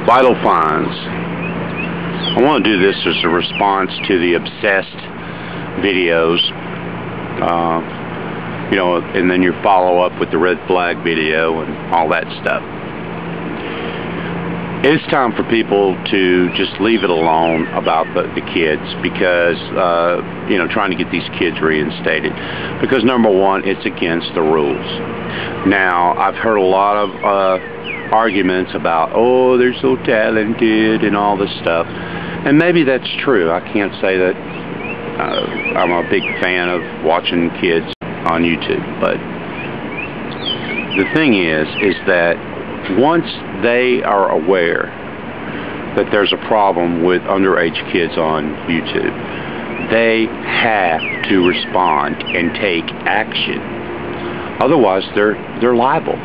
Vital finds. I want to do this as a response to the obsessed videos, you know, and then you follow up with the red flag video and all that stuff. It's time for people to just leave it alone about the kids, because you know, trying to get these kids reinstated, because number one, it's against the rules. Now, I've heard a lot of arguments about, oh, they're so talented and all this stuff, and maybe that's true. I can't say that I'm a big fan of watching kids on YouTube, but the thing is that once they are aware that there's a problem with underage kids on YouTube, they have to respond and take action. Otherwise, they're liable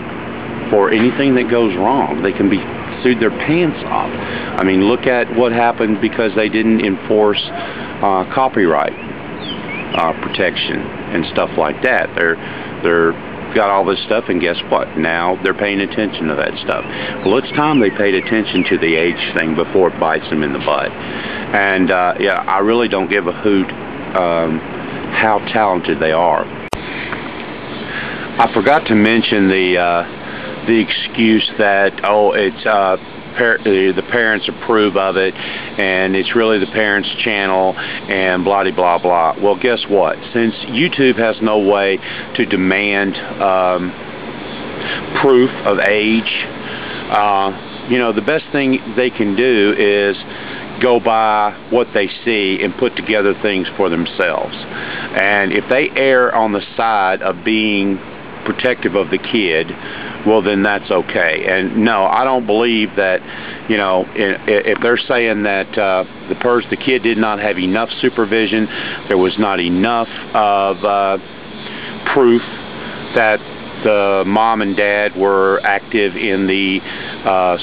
for anything that goes wrong. They can be sued their pants off. I mean, look at what happened because they didn't enforce copyright protection and stuff like that. They're got all this stuff, and guess what? Now they're paying attention to that stuff. Well, it's time they paid attention to the age thing before it bites them in the butt. And yeah, I really don't give a hoot how talented they are. I forgot to mention the excuse that, oh, it's the parents approve of it, and it's really the parents' channel, and blah blah blah. Well, guess what? Since YouTube has no way to demand proof of age, you know, the best thing they can do is go by what they see and put together things for themselves. And if they err on the side of being protective of the kid, well, then that's okay. And no, I don't believe that, you know, if they're saying that the kid did not have enough supervision, there was not enough of proof that the mom and dad were active in the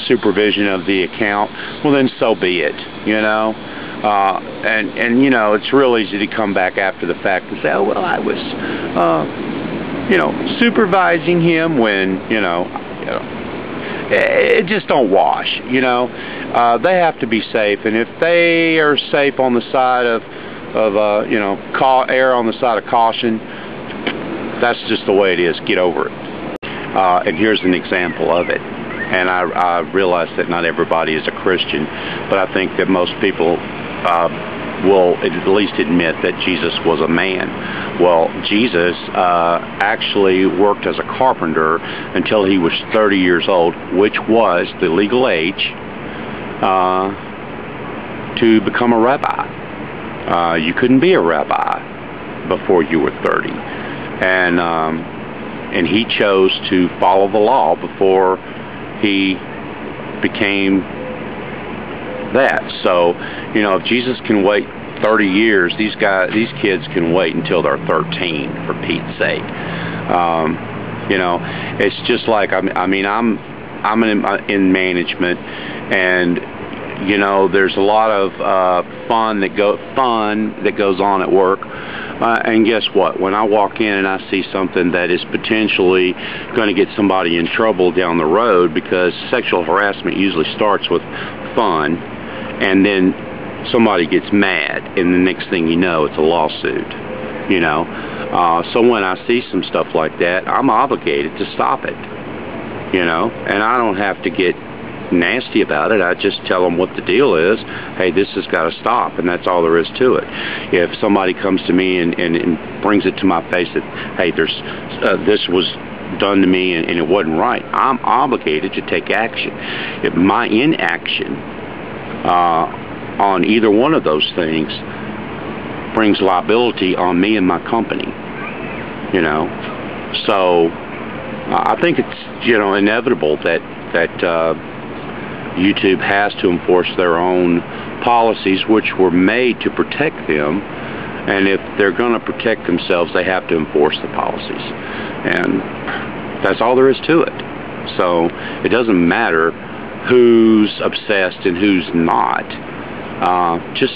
supervision of the account, well, then so be it, you know. And you know, it's real easy to come back after the fact and say, oh, well, I was you know, supervising him when, you know, it just don't wash, you know. They have to be safe, and if they are safe on the side of you know, err on the side of caution, that's just the way it is. Get over it. And here's an example of it. And I realize that not everybody is a Christian, but I think that most people will at least admit that Jesus was a man. Well, Jesus actually worked as a carpenter until he was 30 years old, which was the legal age to become a rabbi. You couldn't be a rabbi before you were 30. And he chose to follow the law before he became that. So, you know, if Jesus can wait 30 years, these kids can wait until they're 13, for Pete's sake. You know, it's just like, I mean, I'm in management, and you know, there's a lot of fun that goes on at work. And guess what? When I walk in and I see something that is potentially going to get somebody in trouble down the road, because sexual harassment usually starts with fun, and then somebody gets mad, and the next thing you know, it's a lawsuit, you know. So when I see some stuff like that, I'm obligated to stop it, you know, and I don't have to get nasty about it. I just tell them what the deal is. Hey, this has got to stop, and that's all there is to it. If somebody comes to me and brings it to my face that, hey, this was done to me and it wasn't right, I'm obligated to take action. If my inaction on either one of those things brings liability on me and my company, you know. So I think it's, you know, inevitable that YouTube has to enforce their own policies, which were made to protect them, and if they're going to protect themselves, they have to enforce the policies, and that's all there is to it. So it doesn't matter who's obsessed and who's not. Just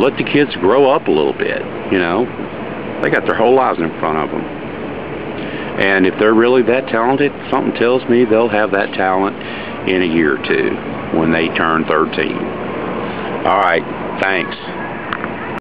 let the kids grow up a little bit, you know. They got their whole lives in front of them. And if they're really that talented, something tells me they'll have that talent in a year or two when they turn 13. All right, thanks.